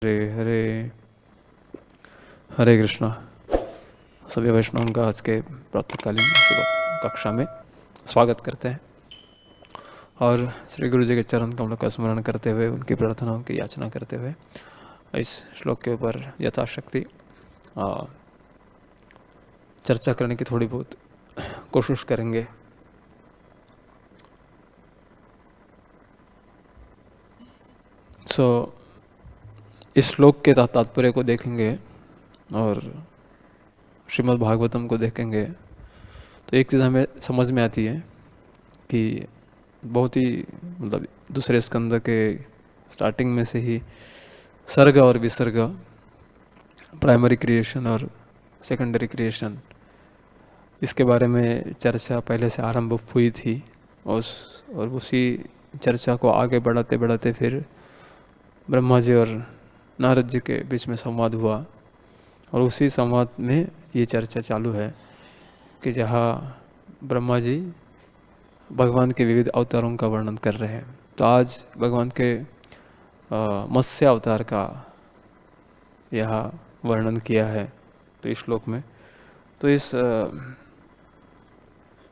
हरे हरे हरे कृष्णा। सभी वैष्णवों का आज के प्रातःकालीन सुबह कक्षा में स्वागत करते हैं और श्री गुरु जी के चरण कमलों का स्मरण करते हुए उनकी प्रार्थनाओं की याचना करते हुए इस श्लोक के ऊपर यथाशक्ति चर्चा करने की थोड़ी बहुत कोशिश करेंगे। इस श्लोक के तात्पर्य को देखेंगे और श्रीमद् भागवतम को देखेंगे तो एक चीज़ हमें समझ में आती है कि बहुत ही मतलब दूसरे स्कंद के स्टार्टिंग में से ही सर्ग और विसर्ग, प्राइमरी क्रिएशन और सेकेंडरी क्रिएशन, इसके बारे में चर्चा पहले से आरंभ हुई थी और उसी चर्चा को आगे बढ़ाते बढ़ाते फिर ब्रह्मा जी और नारद जी के बीच में संवाद हुआ और उसी संवाद में ये चर्चा चालू है कि जहाँ ब्रह्मा जी भगवान के विविध अवतारों का वर्णन कर रहे हैं। तो आज भगवान के मत्स्य अवतार का यहाँ वर्णन किया है तो इस श्लोक में। तो इस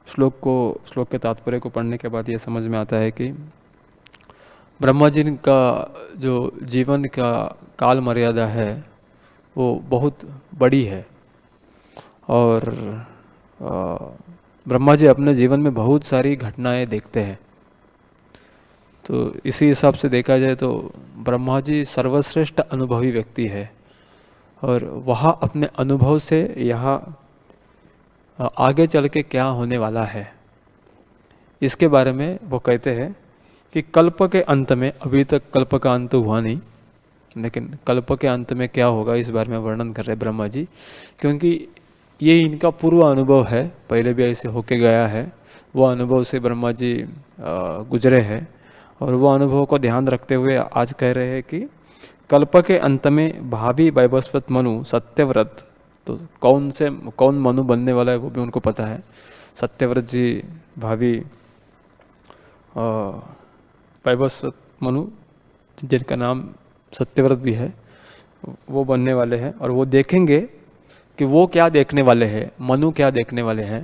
श्लोक के तात्पर्य को पढ़ने के बाद ये समझ में आता है कि ब्रह्मा जी का जो जीवन का काल मर्यादा है वो बहुत बड़ी है और ब्रह्मा जी अपने जीवन में बहुत सारी घटनाएं देखते हैं। तो इसी हिसाब से देखा जाए तो ब्रह्मा जी सर्वश्रेष्ठ अनुभवी व्यक्ति है और वह अपने अनुभव से यहाँ आगे चल के क्या होने वाला है इसके बारे में वो कहते हैं कि कल्प के अंत में, अभी तक कल्प का अंत हुआ नहीं, लेकिन कल्प के अंत में क्या होगा इस बारे में वर्णन कर रहे ब्रह्मा जी, क्योंकि ये इनका पूर्व अनुभव है, पहले भी ऐसे होके गया है। वो अनुभव से ब्रह्मा जी गुजरे हैं और वो अनुभव को ध्यान रखते हुए आज कह रहे हैं कि कल्प के अंत में भावी वैवस्वत मनु सत्यव्रत, तो कौन मनु बनने वाला है वो भी उनको पता है। सत्यव्रत जी भावी वैवस्वत मनु, जिनका नाम सत्यव्रत भी है, वो बनने वाले हैं और वो देखेंगे कि वो क्या देखने वाले हैं, मनु क्या देखने वाले हैं।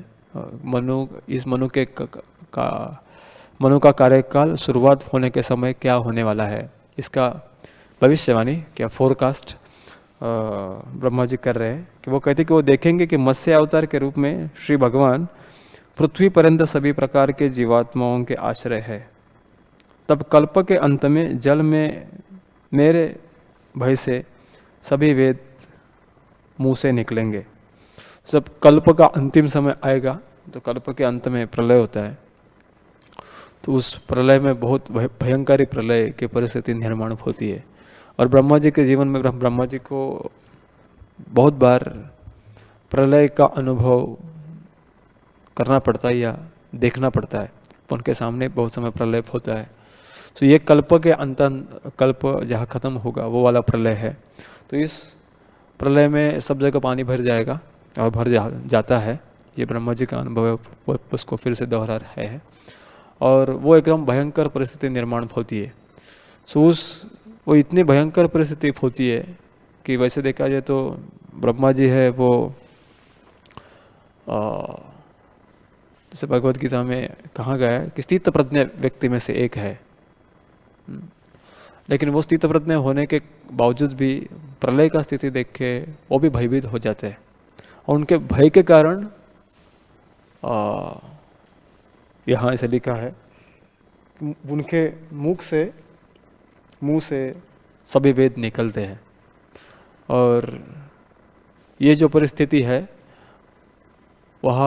मनु का कार्यकाल शुरुआत होने के समय क्या होने वाला है, इसका भविष्यवाणी क्या फोरकास्ट ब्रह्मा जी कर रहे हैं कि वो कहते कि वो देखेंगे कि मत्स्य अवतार के रूप में श्री भगवान पृथ्वी पर्यंत सभी प्रकार के जीवात्माओं के आश्रय है। तब कल्प के अंत में जल में मेरे भय से सभी वेद मुंह से निकलेंगे। जब कल्प का अंतिम समय आएगा तो कल्प के अंत में प्रलय होता है, तो उस प्रलय में बहुत भयंकर प्रलय की परिस्थिति निर्माण होती है और ब्रह्मा जी के जीवन में ब्रह्मा जी को बहुत बार प्रलय का अनुभव करना पड़ता है या देखना पड़ता है। उनके सामने बहुत समय प्रलय होता है। तो ये कल्प के कल्प जहाँ खत्म होगा वो वाला प्रलय है। तो इस प्रलय में सब जगह पानी भर जाएगा और जाता है। ये ब्रह्मा जी का अनुभव है, वो उसको फिर से दोहरा रहे हैं और वो एकदम भयंकर परिस्थिति निर्माण होती है। सो वो इतनी भयंकर परिस्थिति होती है कि वैसे देखा जाए तो ब्रह्मा जी है वो जैसे भगवद गीता में कहा गया है कि स्थित प्रज्ञ व्यक्ति में से एक है, लेकिन वो स्थित प्रज्ञ होने के बावजूद भी प्रलय का स्थिति देख के वो भी भयभीत हो जाते हैं और उनके भय के कारण यहाँ ऐसे लिखा है उनके मुंह से सभी वेद निकलते हैं और ये जो परिस्थिति है वह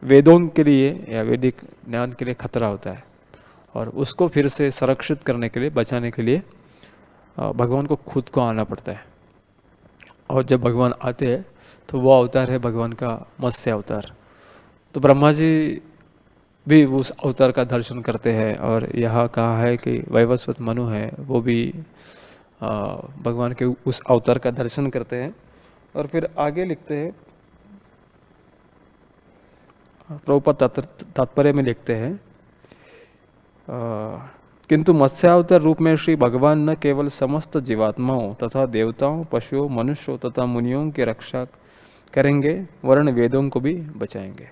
वेदों के लिए या वैदिक ज्ञान के लिए खतरा होता है और उसको फिर से संरक्षित करने के लिए, बचाने के लिए भगवान को खुद को आना पड़ता है। और जब भगवान आते हैं तो वो अवतार है भगवान का मत्स्य अवतार। तो ब्रह्मा जी भी उस अवतार का दर्शन करते हैं और यहाँ कहा है कि वैवस्वत मनु है वो भी भगवान के उस अवतार का दर्शन करते हैं और फिर आगे लिखते हैं, प्रभुपाद तात्पर्य में लिखते हैं किंतु मत्स्यावतार रूप में श्री भगवान न केवल समस्त जीवात्माओं तथा देवताओं, पशुओं, मनुष्यों तथा मुनियों की रक्षा करेंगे, वर्ण वेदों को भी बचाएंगे।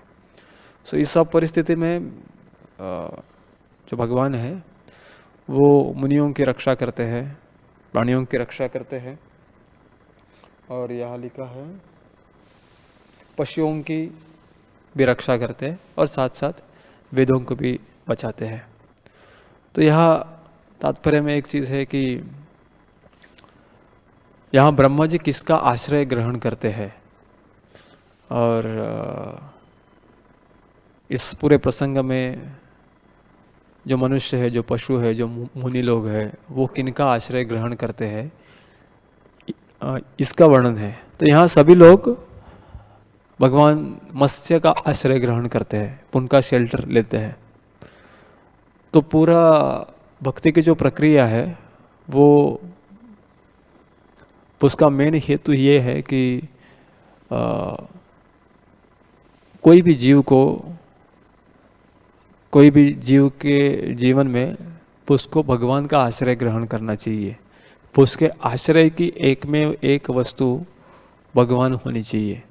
सो इस सब परिस्थिति में जो भगवान है वो मुनियों की रक्षा करते हैं, प्राणियों की रक्षा करते हैं, और यहाँ लिखा है पशुओं की भी रक्षा करते हैं और साथ साथ वेदों को भी बचाते हैं। तो यहाँ तात्पर्य में एक चीज़ है कि यहाँ ब्रह्मा जी किसका आश्रय ग्रहण करते हैं, और इस पूरे प्रसंग में जो मनुष्य है, जो पशु है, जो मुनि लोग हैं, वो किनका आश्रय ग्रहण करते हैं, इसका वर्णन है। तो यहाँ सभी लोग भगवान मत्स्य का आश्रय ग्रहण करते हैं, उनका शेल्टर लेते हैं। तो पूरा भक्ति की जो प्रक्रिया है वो उसका मेन हेतु ये है कि कोई भी जीव के जीवन में उसको भगवान का आश्रय ग्रहण करना चाहिए। उसके आश्रय की एक में एक वस्तु भगवान होनी चाहिए।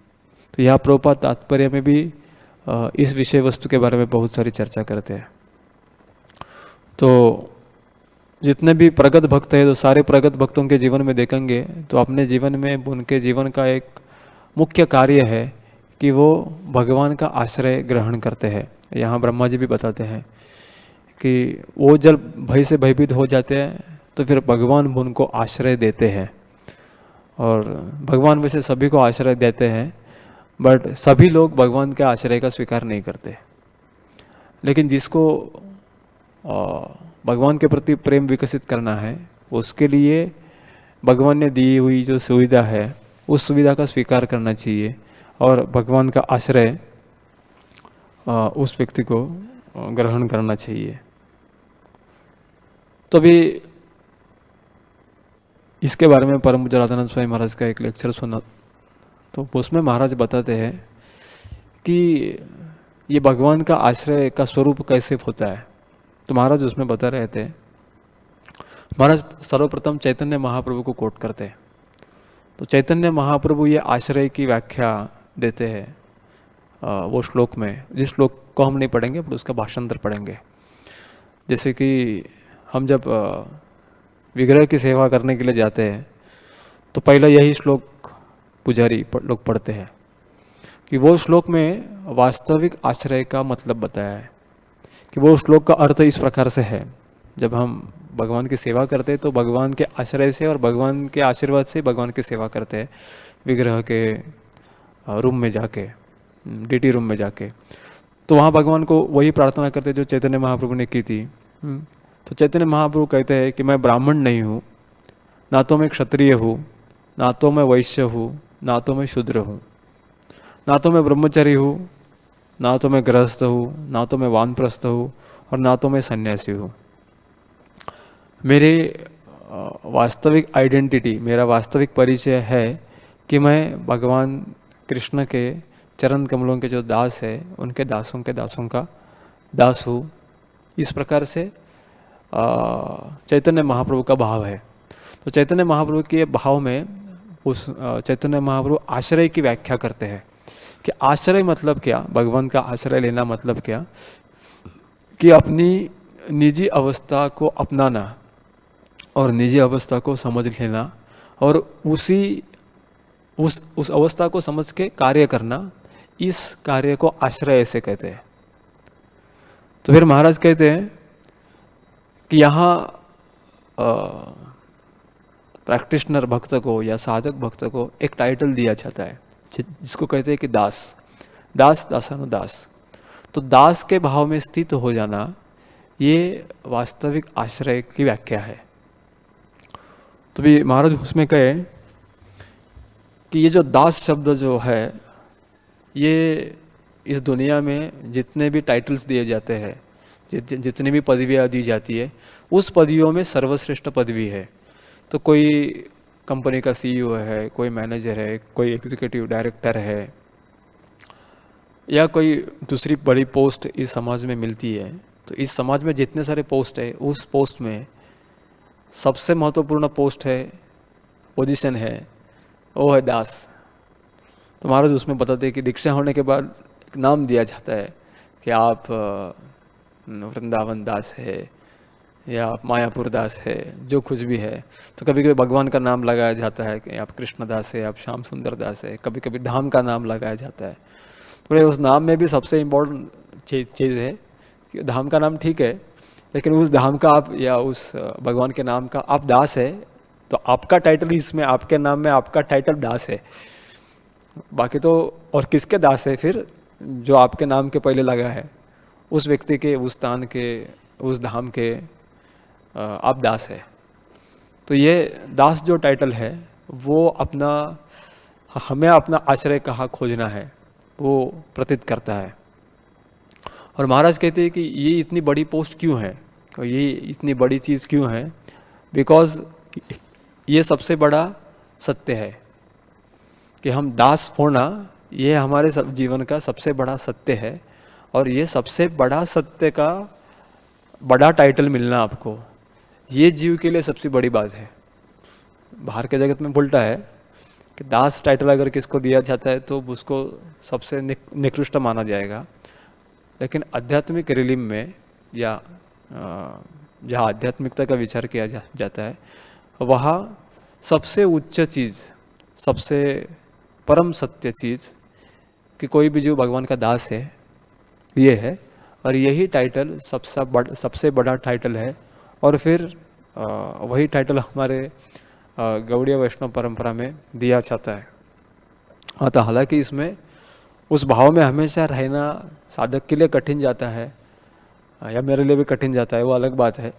तो यहाँ प्रभुपाद तात्पर्य में भी इस विषय वस्तु के बारे में बहुत सारी चर्चा करते हैं। तो जितने भी प्रगत भक्त हैं, तो सारे प्रगत भक्तों के जीवन में देखेंगे तो अपने जीवन में उनके जीवन का एक मुख्य कार्य है कि वो भगवान का आश्रय ग्रहण करते हैं। यहाँ ब्रह्मा जी भी बताते हैं कि वो जब भय से भयभीत हो जाते हैं तो फिर भगवान उनको आश्रय देते हैं, और भगवान वैसे सभी को आश्रय देते हैं, बट सभी लोग भगवान के आश्रय का स्वीकार नहीं करते। लेकिन जिसको भगवान के प्रति प्रेम विकसित करना है, उसके लिए भगवान ने दी हुई जो सुविधा है उस सुविधा का स्वीकार करना चाहिए, और भगवान का आश्रय उस व्यक्ति को ग्रहण करना चाहिए। तो अभी इसके बारे में परम पूज्य राधानंद स्वामी महाराज का एक लेक्चर सुना, तो उसमें महाराज बताते हैं कि ये भगवान का आश्रय का स्वरूप कैसे होता है। तो महाराज उसमें बता रहे थे, महाराज सर्वप्रथम चैतन्य महाप्रभु को कोट करते हैं। तो चैतन्य महाप्रभु ये आश्रय की व्याख्या देते हैं वो श्लोक में, जिस श्लोक को हम नहीं पढ़ेंगे पर उसका भाषांतर पढ़ेंगे। जैसे कि हम जब विग्रह की सेवा करने के लिए जाते हैं तो पहला यही श्लोक पुजारी लोग पढ़ते हैं कि वो श्लोक में वास्तविक आश्रय का मतलब बताया है, कि वो श्लोक का अर्थ इस प्रकार से है, जब हम भगवान की सेवा करते हैं तो भगवान के आश्रय से और भगवान के आशीर्वाद से भगवान की सेवा करते हैं, विग्रह के रूम में जाके, डीटी रूम में जाके। तो वहाँ भगवान को वही प्रार्थना करते जो चैतन्य महाप्रभु ने की थी। तो चैतन्य महाप्रभु कहते हैं कि मैं ब्राह्मण नहीं हूँ, ना तो मैं क्षत्रिय हूँ, ना तो मैं वैश्य हूँ, ना तो मैं शूद्र हूँ, ना तो मैं ब्रह्मचारी हूँ, ना तो मैं गृहस्थ हूँ, ना तो मैं वानप्रस्थ हूँ, और ना तो मैं सन्यासी हूँ। मेरे वास्तविक आइडेंटिटी, मेरा वास्तविक परिचय है कि मैं भगवान कृष्ण के चरण कमलों के जो दास है, उनके दासों के दासों का दास हूँ। इस प्रकार से चैतन्य महाप्रभु का भाव है। तो चैतन्य महाप्रभु के भाव में उस चैतन्य महाप्रभु आश्रय की व्याख्या करते हैं कि आश्रय मतलब क्या, भगवान का आश्रय लेना मतलब क्या, कि अपनी निजी अवस्था को अपनाना और निजी अवस्था को समझ लेना, और उस अवस्था को समझ के कार्य करना, इस कार्य को आश्रय ऐसे कहते हैं। तो फिर महाराज कहते हैं कि यहाँ प्रैक्टिशनर भक्त को या साधक भक्त को एक टाइटल दिया जाता है जिसको कहते हैं कि दास, दासानुदास। तो दास के भाव में स्थित हो जाना, ये वास्तविक आश्रय की व्याख्या है। तो भी महाराज उसमें कहे कि ये जो दास शब्द जो है, ये इस दुनिया में जितने भी टाइटल्स दिए जाते हैं, जितनी भी पदवियाँ दी जाती है, उस पदवियों में सर्वश्रेष्ठ पदवी है। तो कोई कंपनी का सीईओ है, कोई मैनेजर है, कोई एग्जीक्यूटिव डायरेक्टर है, या कोई दूसरी बड़ी पोस्ट इस समाज में मिलती है, तो इस समाज में जितने सारे पोस्ट है, उस पोस्ट में सबसे महत्वपूर्ण पोस्ट है, पोजीशन है, वो है दास। तो महाराज उसमें बताते हैं कि दीक्षा होने के बाद एक नाम दिया जाता है कि आप वृंदावन दास है या आप मायापुर दास है, जो कुछ भी है। तो कभी कभी भगवान का नाम लगाया जाता है कि आप कृष्ण दास है, आप श्याम सुंदर दास है, कभी कभी धाम का नाम लगाया जाता है। तो उस नाम में भी सबसे इम्पोर्टेंट चीज़ है कि धाम का नाम ठीक है, लेकिन उस धाम का आप या उस भगवान के नाम का आप दास है, तो आपका टाइटल इसमें, आपके नाम में आपका टाइटल दास है। बाकी तो और किसके दास है फिर? जो आपके नाम के पहले लगा है, उस व्यक्ति के, उस स्थान के, उस धाम के आप दास है। तो ये दास जो टाइटल है वो अपना, हमें अपना आश्रय कहाँ खोजना है वो प्रतीत करता है। और महाराज कहते हैं कि ये इतनी बड़ी पोस्ट क्यों है और ये इतनी बड़ी चीज़ क्यों है? बिकॉज ये सबसे बड़ा सत्य है कि हम दास होना, ये हमारे सब जीवन का सबसे बड़ा सत्य है। और ये सबसे बड़ा सत्य का बड़ा टाइटल मिलना आपको, ये जीव के लिए सबसे बड़ी बात है। बाहर के जगत में उल्टा है कि दास टाइटल अगर किसको दिया जाता है तो उसको सबसे निकृष्ट माना जाएगा, लेकिन आध्यात्मिक रिलिम में या जहाँ आध्यात्मिकता का विचार किया जाता है, वहाँ सबसे उच्च चीज़, सबसे परम सत्य चीज़ कि कोई भी जो भगवान का दास है ये है। और यही टाइटल सबसे बड़ा टाइटल है। और फिर वही टाइटल हमारे गौड़ीय वैष्णव परंपरा में दिया जाता है। हाँ, तो हालांकि इसमें उस भाव में हमेशा रहना साधक के लिए कठिन जाता है, या मेरे लिए भी कठिन जाता है, वो अलग बात है।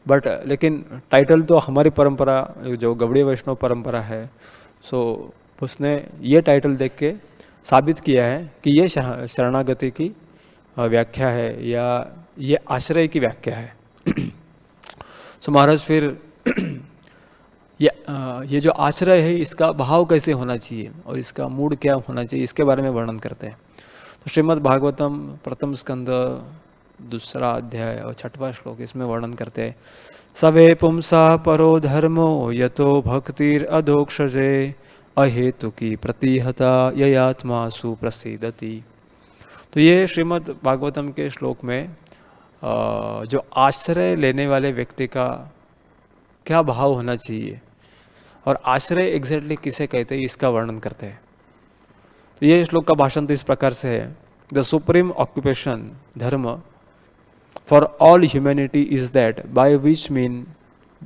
बट लेकिन टाइटल तो हमारी परंपरा, जो गौड़ीय वैष्णव परंपरा है, सो उसने ये टाइटल देख के साबित किया है कि ये शरणागति की व्याख्या है या ये आश्रय की व्याख्या है। सो महाराज फिर ये जो आश्रय है इसका भाव कैसे होना चाहिए और इसका मूड क्या होना चाहिए, इसके बारे में वर्णन करते हैं। तो श्रीमद् भागवतम प्रथम स्कंद 2 अध्याय और 6वां श्लोक, इसमें वर्णन करते हैं, सवे पुंसा परो धर्मो यतो भक्तिर अधोक्षजे अहेतुकी प्रतिहता ययात्मासु प्रसीदति। तो ये श्रीमद् भागवतम के श्लोक में जो आश्रय लेने वाले व्यक्ति का क्या भाव होना चाहिए और आश्रय एग्जैक्टली किसे कहते हैं, इसका वर्णन करते हैं। तो ये श्लोक का भाषण तो इस प्रकार से है, द सुप्रीम ऑक्यूपेशन धर्म for all humanity is that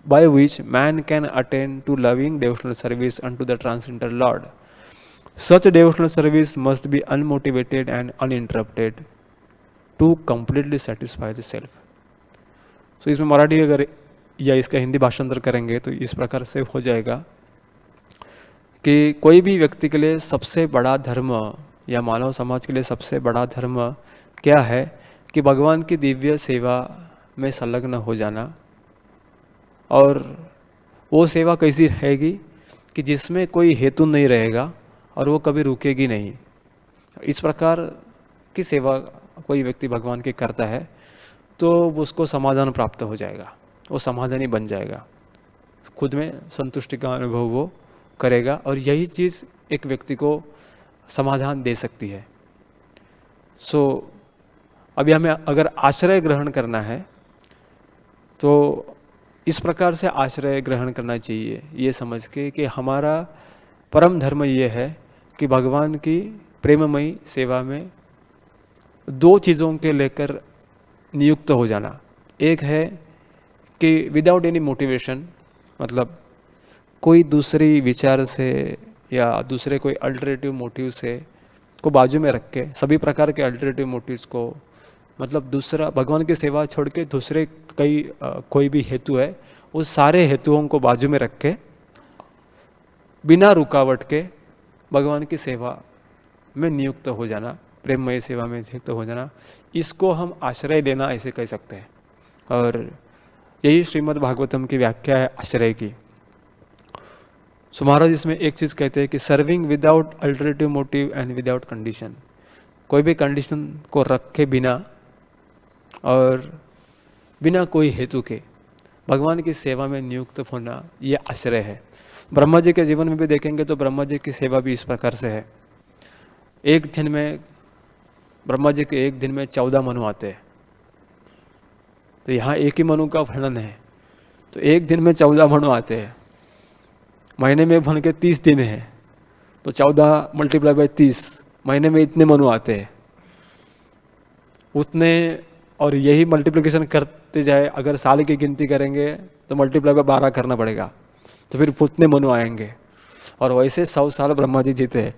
by which man can attain to loving devotional service unto the transcendental Lord. Such devotional service must be unmotivated and uninterrupted to completely satisfy the self. So इसमें मराठी अगर या इसका हिंदी भाषांतर करेंगे तो इस प्रकार से हो जाएगा कि कोई भी व्यक्ति के लिए सबसे बड़ा धर्म या मानव समाज के लिए सबसे बड़ा धर्म क्या है कि भगवान की दिव्य सेवा में संलग्न हो जाना। और वो सेवा कैसी रहेगी कि जिसमें कोई हेतु नहीं रहेगा और वो कभी रुकेगी नहीं। इस प्रकार की सेवा कोई व्यक्ति भगवान की करता है तो उसको समाधान प्राप्त हो जाएगा, वो समाधानी बन जाएगा, खुद में संतुष्टि का अनुभव वो करेगा। और यही चीज़ एक व्यक्ति को समाधान दे सकती है। सो अभी हमें अगर आश्रय ग्रहण करना है तो इस प्रकार से आश्रय ग्रहण करना चाहिए, ये समझ के कि हमारा परम धर्म ये है कि भगवान की प्रेममयी सेवा में 2 चीज़ों के लेकर नियुक्त हो जाना। एक है कि विदाउट एनी मोटिवेशन, मतलब कोई दूसरी विचार से या दूसरे कोई अल्टरनेटिव मोटिव से को बाजू में रख के, सभी प्रकार के अल्टरनेटिव मोटिव्स को, मतलब दूसरा भगवान की सेवा छोड़ के दूसरे कोई भी हेतु है, उस सारे हेतुओं को बाजू में रख के बिना रुकावट के भगवान की सेवा में नियुक्त हो जाना, प्रेममय सेवा में नियुक्त हो जाना, इसको हम आश्रय लेना ऐसे कह सकते हैं। और यही श्रीमद् भागवतम की व्याख्या है आश्रय की। सो महाराज इसमें एक चीज़ कहते हैं कि serving without alternative motive and without condition, कोई भी कंडीशन को रखे बिना और बिना कोई हेतु के भगवान की सेवा में नियुक्त होना, ये आश्रय है। ब्रह्मा जी के जीवन में भी देखेंगे तो ब्रह्मा जी की सेवा भी इस प्रकार से है। एक दिन में ब्रह्मा जी के एक दिन में 14 मनु आते हैं। तो यहाँ एक ही मनु का वर्णन है, तो एक दिन में 14 मनु आते हैं। महीने में बन के 30 दिन है, तो 14 मल्टीप्लाई बाई 30, महीने में इतने मनु आते हैं उतने। और यही मल्टीप्लिकेशन करते जाए, अगर साल की गिनती करेंगे तो मल्टीप्लाई बाय 12 करना पड़ेगा, तो फिर उतने मनु आएंगे। और वैसे 100 साल ब्रह्मा जी जीते हैं,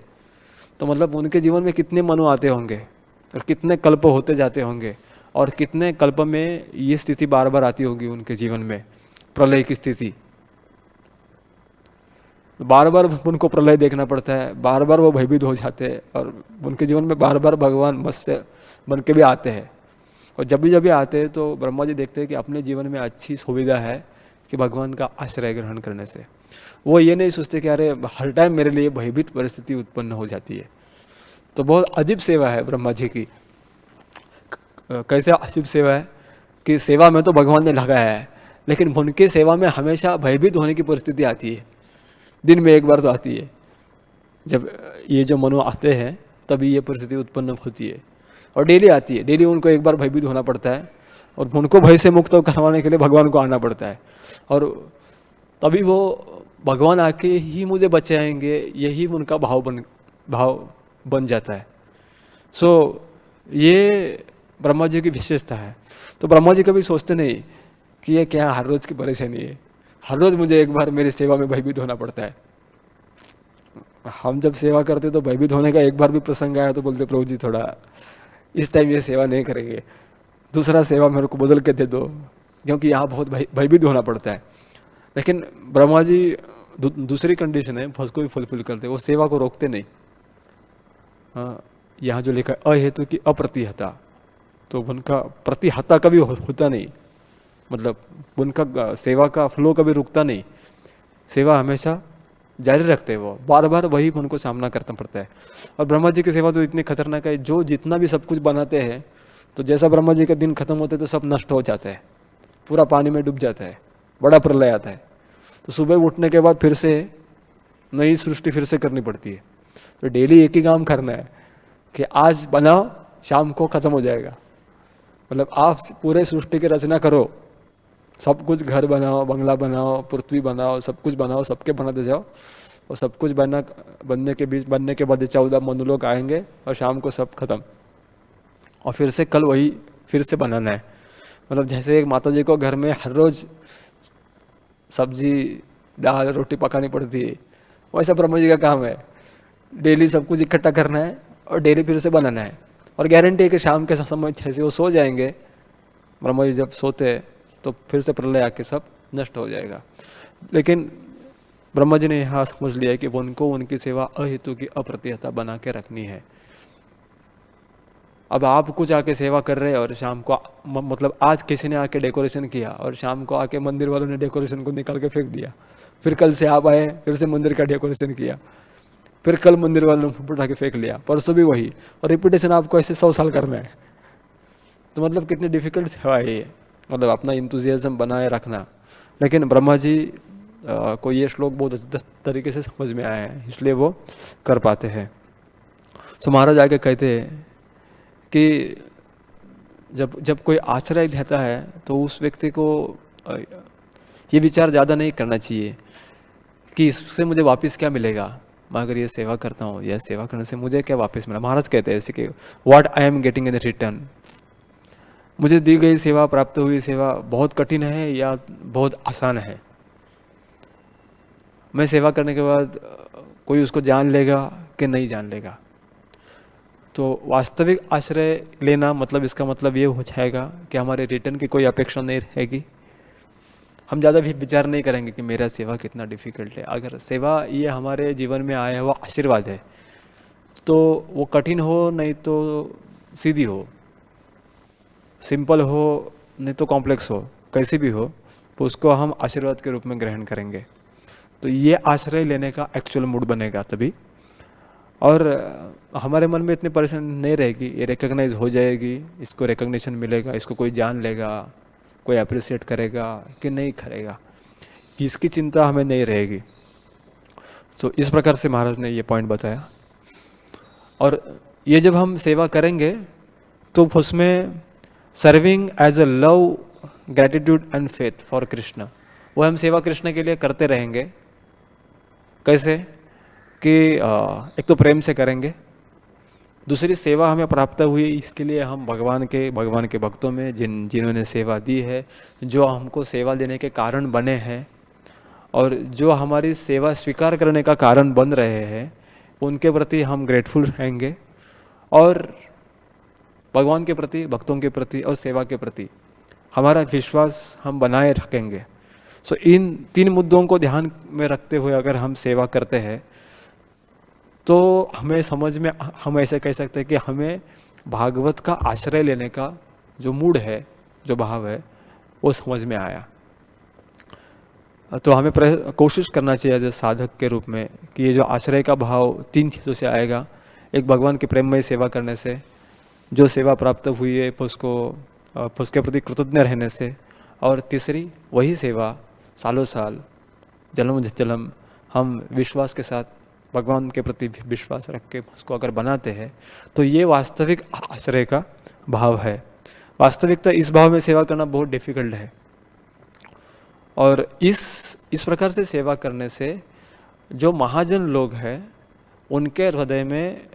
तो मतलब उनके जीवन में कितने मनु आते होंगे और कितने कल्प होते जाते होंगे, और कितने कल्प में ये स्थिति बार बार आती होगी उनके जीवन में, प्रलय की स्थिति। बार बार उनको प्रलय देखना पड़ता है, बार बार वो भयभीत हो जाते हैं, और उनके जीवन में बार बार भगवान मत्स्य बन के भी आते हैं। और जब भी आते हैं तो ब्रह्मा जी देखते हैं कि अपने जीवन में अच्छी सुविधा है कि भगवान का आश्रय ग्रहण करने से वो ये नहीं सोचते कि अरे हर टाइम मेरे लिए भयभीत परिस्थिति उत्पन्न हो जाती है। तो बहुत अजीब सेवा है ब्रह्मा जी की। कैसे अजीब सेवा है कि सेवा में तो भगवान ने लगाया है, लेकिन उनके सेवा में हमेशा भयभीत होने की परिस्थिति आती है। दिन में एक बार तो आती है, जब ये जो मनु आते हैं तभी ये परिस्थिति उत्पन्न होती है, और डेली आती है। डेली उनको एक बार भयभीत होना पड़ता है, और उनको भय से मुक्त करवाने के लिए भगवान को आना पड़ता है, और तभी वो भगवान आके ही मुझे बचाएंगे, यही उनका भाव बन जाता है। सो ये ब्रह्मा जी की विशेषता है। तो ब्रह्मा जी कभी सोचते नहीं कि ये क्या हर रोज की परेशानी है, हर रोज मुझे एक बार मेरी सेवा में भयभीत होना पड़ता है। हम जब सेवा करते तो भयभीत होने का एक बार भी प्रसंग आया तो बोलते प्रभु जी थोड़ा इस टाइम ये सेवा नहीं करेंगे, दूसरा सेवा मेरे को बदल के दे दो, क्योंकि यहाँ बहुत भयभीत होना पड़ता है। लेकिन ब्रह्मा जी दूसरी कंडीशन है, उसको भी फुलफिल करते, वो सेवा को रोकते नहीं। यहाँ जो लिखा है अहेतु की अप्रतिहता, तो उनका प्रतिहता कभी होता नहीं, मतलब उनका सेवा का फ्लो कभी रुकता नहीं, सेवा हमेशा जारी रखते हैं। वो बार बार वही उनको सामना करना पड़ता है। और ब्रह्मा जी की सेवा तो इतनी खतरनाक है, जो जितना भी सब कुछ बनाते हैं, तो जैसा ब्रह्मा जी का दिन खत्म होते तो सब नष्ट हो जाता है, पूरा पानी में डूब जाता है, बड़ा प्रलय आता है। तो सुबह उठने के बाद फिर से नई सृष्टि फिर से करनी पड़ती है। तो डेली एक ही काम करना है कि आज बनाओ, शाम को खत्म हो जाएगा। मतलब आप पूरे सृष्टि की रचना करो, सब कुछ घर बनाओ, बंगला बनाओ, पृथ्वी बनाओ, सब कुछ बनाओ, सबके बनाते जाओ, और सब कुछ बनने के बाद 14 मनुलोक आएंगे, और शाम को सब खत्म, और फिर से कल वही फिर से बनाना है। मतलब जैसे एक माता जी को घर में हर रोज सब्जी दाल रोटी पकानी पड़ती है, वैसा ब्रह्मा जी का काम है, डेली सब कुछ इकट्ठा करना है और डेली फिर से बनाना है। और गारंटी है कि शाम के समय जैसे वो सो जाएंगे, ब्रह्मा जी जब सोते हैं तो फिर से प्रलय आके सब नष्ट हो जाएगा। लेकिन ब्रह्मा जी ने यहाँ समझ लिया कि उनको उनकी सेवा अहेतु की अप्रतिहता बना के रखनी है। अब आप कुछ आके सेवा कर रहे हैं और शाम को मतलब आज किसी ने आके डेकोरेशन किया और शाम को आके मंदिर वालों ने डेकोरेशन को निकाल के फेंक दिया, फिर कल से आप आए फिर से मंदिर का डेकोरेशन किया, फिर कल मंदिर वालों ने उठा के फेंक लिया, परसों भी वही, और रिपीटेशन आपको ऐसे 100 साल करना है। तो मतलब कितनी डिफिकल्ट सेवा है ये, मतलब अपना इंतुजियाज्म बनाए रखना। लेकिन ब्रह्मा जी को ये श्लोक बहुत अच्छे तरीके से समझ में आया है, इसलिए वो कर पाते हैं। तो महाराज आगे कहते हैं कि जब कोई आश्रय लेता है तो उस व्यक्ति को ये विचार ज़्यादा नहीं करना चाहिए कि इससे मुझे वापस क्या मिलेगा, मैं अगर ये सेवा करता हूँ या सेवा करने से मुझे क्या वापस मिला। महाराज कहते हैं ऐसे कि what I am getting in return, मुझे दी गई सेवा, प्राप्त हुई सेवा बहुत कठिन है या बहुत आसान है। मैं सेवा करने के बाद कोई उसको जान लेगा कि नहीं जान लेगा। तो वास्तविक आश्रय लेना मतलब इसका मतलब ये हो जाएगा कि हमारे रिटर्न की कोई अपेक्षा नहीं रहेगी। हम ज़्यादा भी विचार नहीं करेंगे कि मेरा सेवा कितना डिफिकल्ट है। अगर सेवा ये हमारे जीवन में आया हुआ आशीर्वाद है तो वो कठिन हो नहीं तो सीधी हो, सिंपल हो नहीं तो कॉम्प्लेक्स हो, कैसी भी हो, तो उसको हम आशीर्वाद के रूप में ग्रहण करेंगे। तो ये आश्रय लेने का एक्चुअल मूड बनेगा तभी, और हमारे मन में इतनी परेशानी नहीं रहेगी, ये रिकग्नाइज हो जाएगी, इसको रिकग्निशन मिलेगा, इसको कोई जान लेगा, कोई अप्रिशिएट करेगा कि नहीं करेगा, इसकी चिंता हमें नहीं रहेगी। तो इस प्रकार से महाराज ने ये पॉइंट बताया। और ये जब हम सेवा करेंगे तो उसमें serving as a love, gratitude and faith for Krishna, वो हम सेवा कृष्ण के लिए करते रहेंगे। कैसे कि एक तो प्रेम से करेंगे, दूसरी सेवा हमें प्राप्त हुई इसके लिए हम भगवान के भक्तों में जिन्होंने सेवा दी है, जो हमको सेवा देने के कारण बने हैं और जो हमारी सेवा स्वीकार करने का कारण बन रहे हैं, उनके प्रति हम ग्रेटफुल रहेंगे और भगवान के प्रति, भक्तों के प्रति और सेवा के प्रति हमारा विश्वास हम बनाए रखेंगे। सो इन 3 मुद्दों को ध्यान में रखते हुए अगर हम सेवा करते हैं तो हमें समझ में, हम ऐसे कह सकते हैं कि हमें भागवत का आश्रय लेने का जो मूड है, जो भाव है, वो समझ में आया। तो हमें कोशिश करना चाहिए एज साधक के रूप में कि ये जो आश्रय का भाव 3 चीज़ों से आएगा। एक, भगवान की प्रेममय सेवा करने से, जो सेवा प्राप्त हुई है उसके प्रति कृतज्ञ रहने से, और तीसरी वही सेवा सालों साल, जन्म जन्म हम विश्वास के साथ भगवान के प्रति विश्वास रख के उसको अगर बनाते हैं तो ये वास्तविक आश्रय का भाव है। वास्तविकता इस भाव में सेवा करना बहुत डिफिकल्ट है। और इस प्रकार से सेवा करने से जो महाजन लोग हैं उनके हृदय में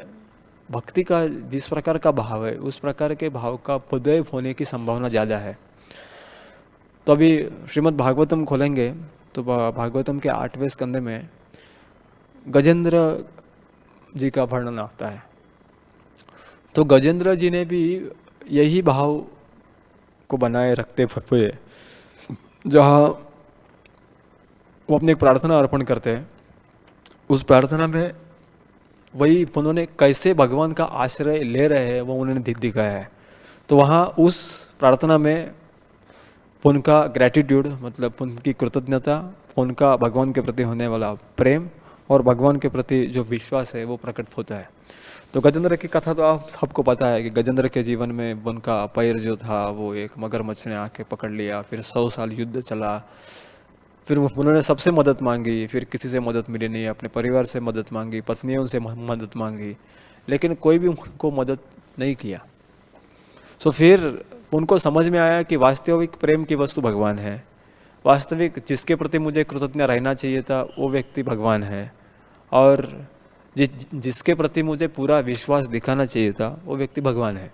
भक्ति का जिस प्रकार का भाव है, उस प्रकार के भाव का उदय होने की संभावना ज़्यादा है। तो अभी श्रीमद् भागवतम खोलेंगे तो भागवतम के 8वें स्कंद में गजेंद्र जी का वर्णन आता है। तो गजेंद्र जी ने भी यही भाव को बनाए रखते हुए, जहाँ वो अपनी एक प्रार्थना अर्पण करते हैं, उस प्रार्थना में वही उन्होंने कैसे भगवान का आश्रय ले रहे हैं वो उन्होंने दिखाया है। तो वहाँ उस प्रार्थना में उनका ग्रेटिट्यूड, मतलब उनकी कृतज्ञता, उनका भगवान के प्रति होने वाला प्रेम और भगवान के प्रति जो विश्वास है वो प्रकट होता है। तो गजेंद्र की कथा तो आप सबको पता है कि गजेंद्र के जीवन में उनका पैर जो था वो एक मगरमच्छ ने आके पकड़ लिया, फिर 100 साल युद्ध चला, फिर उन्होंने सबसे मदद मांगी, फिर किसी से मदद मिली नहीं, अपने परिवार से मदद मांगी, पत्नियों से मदद मांगी, लेकिन कोई भी उनको मदद नहीं किया। सो फिर उनको समझ में आया कि वास्तविक प्रेम की वस्तु भगवान है, वास्तविक जिसके प्रति मुझे कृतज्ञ रहना चाहिए था वो व्यक्ति भगवान है, और जिसके प्रति मुझे पूरा विश्वास दिखाना चाहिए था वो व्यक्ति भगवान है।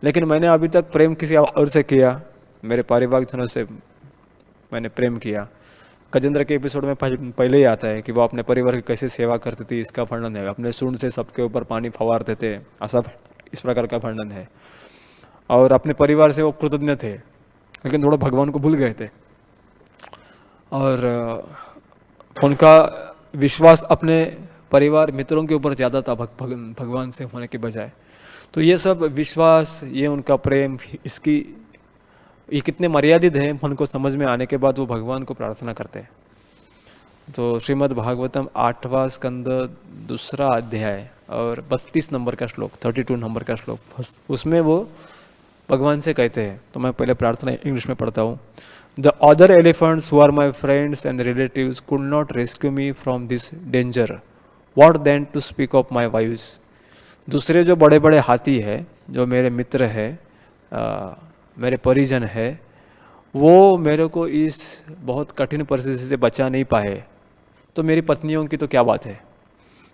लेकिन मैंने अभी तक प्रेम किसी और से किया, मेरे पारिवारिक जनों से मैंने प्रेम किया। गजेंद्र के एपिसोड में पहले ही आता है कि वो अपने परिवार की कैसे सेवा करती थी, इसका वर्णन है। अपने सूंड से सबके ऊपर पानी फवारते थे, ऐसा इस प्रकार का वर्णन है। और अपने परिवार से वो कृतज्ञ थे, लेकिन थोड़ा भगवान को भूल गए थे, और उनका विश्वास अपने परिवार मित्रों के ऊपर ज़्यादा था भगवान से होने के बजाय। तो ये सब विश्वास, ये उनका प्रेम, ये कितने मर्यादित हैं उनको समझ में आने के बाद वो भगवान को प्रार्थना करते हैं। तो श्रीमद् भागवतम 8वां स्कंद 2रा अध्याय और 32 नंबर का श्लोक, 32 नंबर का श्लोक, उसमें वो भगवान से कहते हैं। तो मैं पहले प्रार्थना इंग्लिश में पढ़ता हूँ। The other elephants who are my friends and relatives could not rescue me from this danger, what then to speak of my wives. दूसरे जो बड़े बड़े हाथी है, जो मेरे मित्र है, मेरे परिजन है, वो मेरे को इस बहुत कठिन परिस्थिति से बचा नहीं पाए, तो मेरी पत्नियों की तो क्या बात है।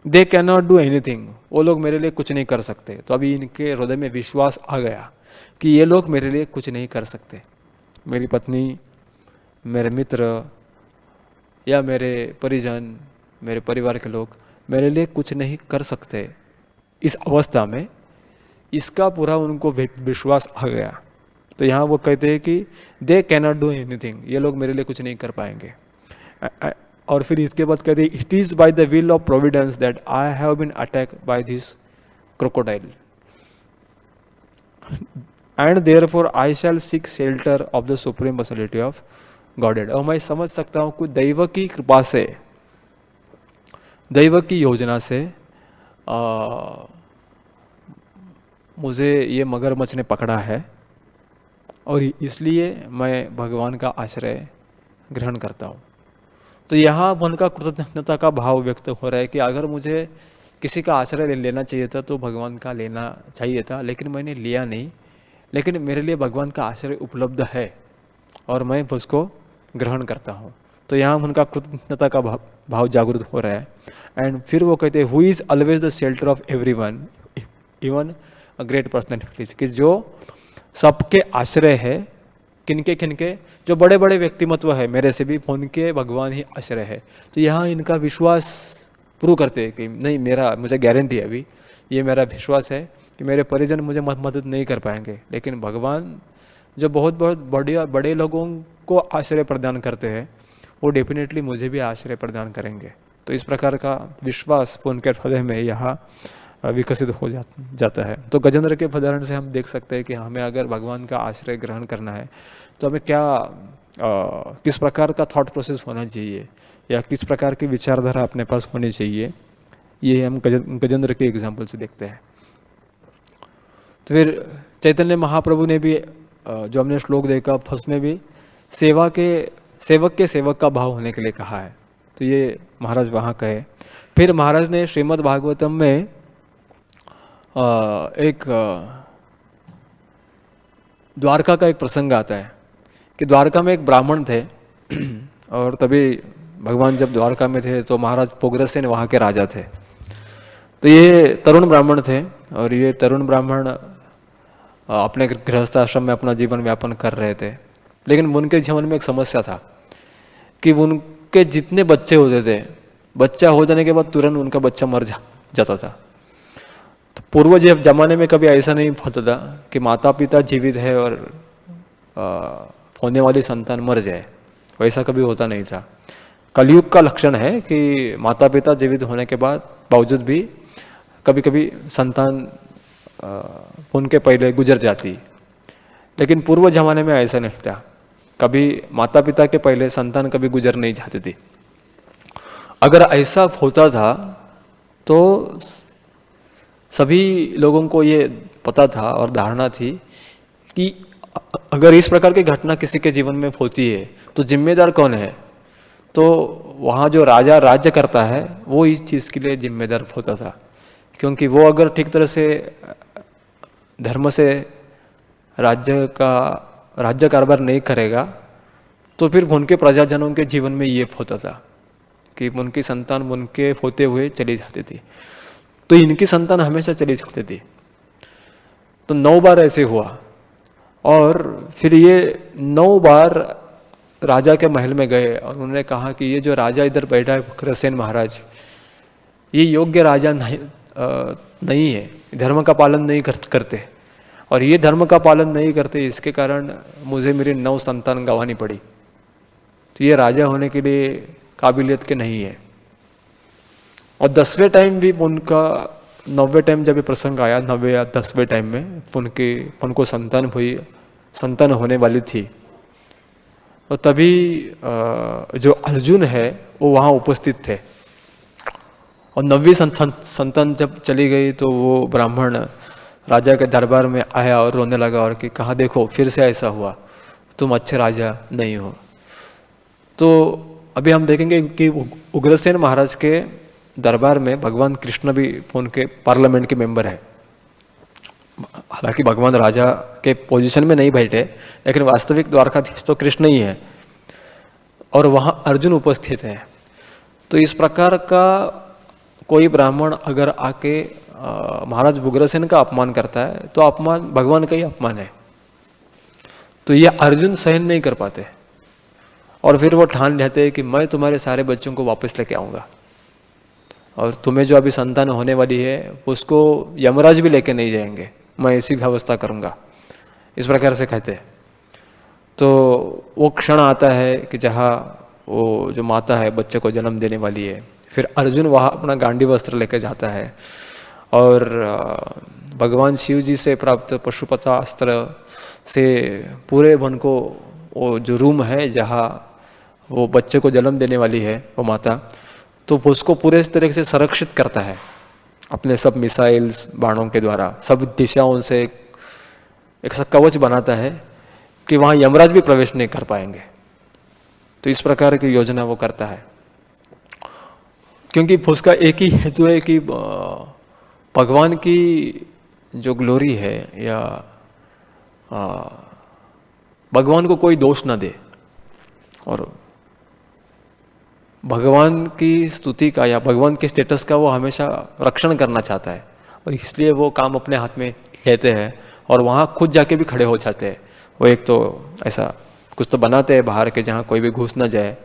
They can not do anything, वो लोग मेरे लिए कुछ नहीं कर सकते। तो अभी इनके हृदय में विश्वास आ गया कि ये लोग मेरे लिए कुछ नहीं कर सकते, मेरी पत्नी, मेरे मित्र या मेरे परिजन, मेरे परिवार के लोग मेरे लिए कुछ नहीं कर सकते। इस अवस्था में इसका पूरा उनको विश्वास आ गया। तो यहाँ वो कहते हैं कि they can not do anything, ये लोग मेरे लिए कुछ नहीं कर पाएंगे। और फिर इसके बाद कहते हैं, it is by the will of providence that I have been attack by this crocodile and therefore I shall seek shelter of the supreme personality of godhead. और मैं समझ सकता हूँ कि दैव की कृपा से, दैव की योजना से मुझे ये मगरमच्छ ने पकड़ा है, और इसलिए मैं भगवान का आश्रय ग्रहण करता हूँ। तो यहाँ मन का कृतज्ञता का भाव व्यक्त हो रहा है कि अगर मुझे किसी का आश्रय लेना चाहिए था तो भगवान का लेना चाहिए था, लेकिन मैंने लिया नहीं। लेकिन मेरे लिए भगवान का आश्रय उपलब्ध है और मैं उसको ग्रहण करता हूँ। तो यहाँ उनका कृतज्ञता का भाव जागृत हो रहा है। एंड फिर वो कहते हैं who is always the shelter of everyone even a great personalities, कि जो सबके आश्रय है। किनके किनके? जो बड़े बड़े व्यक्तिमत्व है मेरे से भी, उनके भगवान ही आश्रय है। तो यहाँ इनका विश्वास प्रूव करते हैं कि नहीं, मुझे गारंटी है, अभी ये मेरा विश्वास है कि मेरे परिजन मुझे मदद नहीं कर पाएंगे, लेकिन भगवान जो बहुत बहुत बड़े लोगों को आश्रय प्रदान करते हैं वो डेफिनेटली मुझे भी आश्रय प्रदान करेंगे। तो इस प्रकार का विश्वास उनके हृदय में यहाँ विकसित हो जाता है। तो गजेंद्र के उदाहरण से हम देख सकते हैं कि हमें अगर भगवान का आश्रय ग्रहण करना है तो हमें किस प्रकार का थॉट प्रोसेस होना चाहिए या किस प्रकार की विचारधारा अपने पास होनी चाहिए, ये हम गजेंद्र के एग्जाम्पल से देखते हैं। तो फिर चैतन्य महाप्रभु ने भी जो हमने श्लोक देखा फर्स्ट में भी सेवक के सेवक का भाव होने के लिए कहा है। तो ये महाराज वहाँ कहे। फिर महाराज ने श्रीमद् भागवतम में एक द्वारका का एक प्रसंग आता है कि द्वारका में एक ब्राह्मण थे और तभी भगवान जब द्वारका में थे तो महाराज पोग्रसेन वहाँ के राजा थे। तो ये तरुण ब्राह्मण थे और ये तरुण ब्राह्मण अपने गृहस्थ आश्रम में अपना जीवन यापन कर रहे थे। लेकिन उनके जीवन में एक समस्या था कि उनके जितने बच्चे होते थे, बच्चा हो जाने के बाद तुरंत उनका बच्चा मर जाता था। तो पूर्व जमाने में कभी ऐसा नहीं होता था कि माता पिता जीवित है और होने वाली संतान मर जाए, वैसा कभी होता नहीं था। कलयुग का लक्षण है कि माता पिता जीवित होने के बावजूद भी कभी कभी संतान उनके पहले गुजर जाती, लेकिन पूर्व जमाने में ऐसा नहीं था। कभी माता पिता के पहले संतान कभी गुजर नहीं जाती थी। अगर ऐसा होता था तो सभी लोगों को ये पता था और धारणा थी कि अगर इस प्रकार की घटना किसी के जीवन में होती है तो जिम्मेदार कौन है? तो वहाँ जो राजा राज्य करता है वो इस चीज़ के लिए जिम्मेदार होता था, क्योंकि वो अगर ठीक तरह से धर्म से राज्य कारभार नहीं करेगा तो फिर उनके प्रजाजनों के जीवन में ये होता था कि उनकी संतान उनके होते हुए चली जाती थी। तो इनकी संतान हमेशा चली जाती थी। तो 9 बार ऐसे हुआ और फिर ये 9 बार राजा के महल में गए और उन्होंने कहा कि ये जो राजा इधर बैठा है उग्रसेन महाराज, ये योग्य राजा नहीं है, धर्म का पालन नहीं करते, और ये धर्म का पालन नहीं करते, इसके कारण मुझे मेरी 9 संतान गंवानी पड़ी। तो ये राजा होने के लिए काबिलियत के नहीं है। और 10वें टाइम भी उनका 9वें टाइम जब ये प्रसंग आया, 9वें या 10वें टाइम में उनको संतान होने वाली थी। और तभी जो अर्जुन है वो वहाँ उपस्थित थे और 9वीं संतान जब चली गई तो वो ब्राह्मण राजा के दरबार में आया और रोने लगा और कि कहा देखो फिर से ऐसा हुआ, तुम अच्छे राजा नहीं हो। तो अभी हम देखेंगे कि उग्रसेन महाराज के दरबार में भगवान कृष्ण भी उनके पार्लियामेंट के मेंबर है। हालांकि भगवान राजा के पोजीशन में नहीं बैठे, लेकिन वास्तविक द्वारकाधीश तो कृष्ण ही है और वहाँ अर्जुन उपस्थित है। तो इस प्रकार का कोई ब्राह्मण अगर आके महाराज उग्रसेन का अपमान करता है तो अपमान भगवान का ही अपमान है। तो ये अर्जुन सहन नहीं कर पाते और फिर वो ठान लेते हैं कि मैं तुम्हारे सारे बच्चों को वापस लेके आऊँगा और तुम्हें जो अभी संतान होने वाली है उसको यमराज भी लेके नहीं जाएंगे, मैं ऐसी व्यवस्था करूँगा, इस प्रकार से कहते हैं। तो वो क्षण आता है कि जहाँ वो जो माता है बच्चे को जन्म देने वाली है, फिर अर्जुन वहाँ अपना गांडी वस्त्र लेकर जाता है और भगवान शिव जी से प्राप्त पशुपता अस्त्र से पूरे वन को, वो जो रूम है जहाँ वो बच्चे को जन्म देने वाली है वो माता, तो उसको पूरे इस तरह से संरक्षित करता है अपने सब मिसाइल्स बाणों के द्वारा, सब दिशाओं से एक ऐसा कवच बनाता है कि वहाँ यमराज भी प्रवेश नहीं कर पाएंगे। तो इस प्रकार की योजना वो करता है, क्योंकि उसका एक ही हेतु है कि भगवान की जो ग्लोरी है या भगवान को कोई दोष ना दे, और भगवान की स्तुति का या भगवान के स्टेटस का वो हमेशा रक्षण करना चाहता है, और इसलिए वो काम अपने हाथ में लेते हैं और वहाँ खुद जाके भी खड़े हो जाते हैं। वो एक तो ऐसा कुछ तो बनाते हैं बाहर के जहाँ कोई भी घुस ना जाए,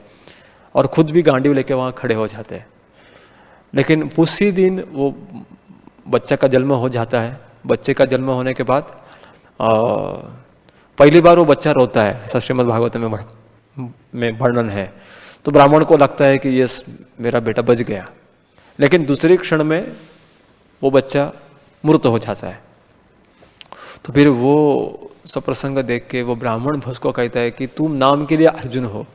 और खुद भी गांडी लेके वहाँ खड़े हो जाते हैं। लेकिन उसी दिन वो बच्चा का जन्म हो जाता है। बच्चे का जन्म होने के बाद पहली बार वो बच्चा रोता है, ऐसा श्रीमद् भागवत में वर्णन है। तो ब्राह्मण को लगता है कि यस, मेरा बेटा बच गया, लेकिन दूसरे क्षण में वो बच्चा मृत हो जाता है। तो फिर वो सब प्रसंग देख के वो ब्राह्मण भस को कहता है कि तुम नाम के लिए अर्जुन हो,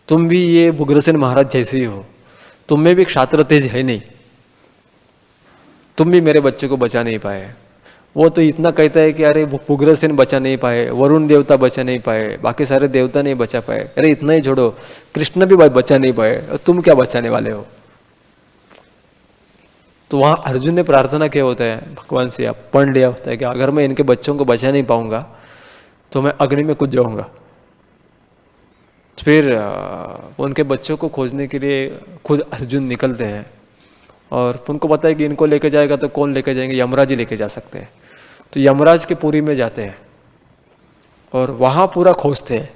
तुम भी ये उग्रसेन महाराज जैसे ही हो, तुम में भी क्षात्र तेज है नहीं, तुम भी मेरे बच्चे को बचा नहीं पाए। वो तो इतना कहता है कि अरे वो उग्रसेन बचा नहीं पाए, वरुण देवता बचा नहीं पाए, बाकी सारे देवता नहीं बचा पाए, अरे इतना ही छोड़ो, कृष्ण भी बचा नहीं पाए, तुम क्या बचाने वाले हो। तो वहाँ अर्जुन ने प्रार्थना किया होता है भगवान से, आप पढ़ लिया होता है कि अगर मैं इनके बच्चों को बचा नहीं पाऊंगा तो मैं अग्नि में कूद जाऊंगा। फिर उनके बच्चों को खोजने के लिए खुद अर्जुन निकलते हैं, और उनको पता है कि इनको लेके जाएगा तो कौन लेके जाएंगे, यमराज ही लेके जा सकते हैं। तो यमराज के पुरी में जाते हैं और वहाँ पूरा खोजते हैं,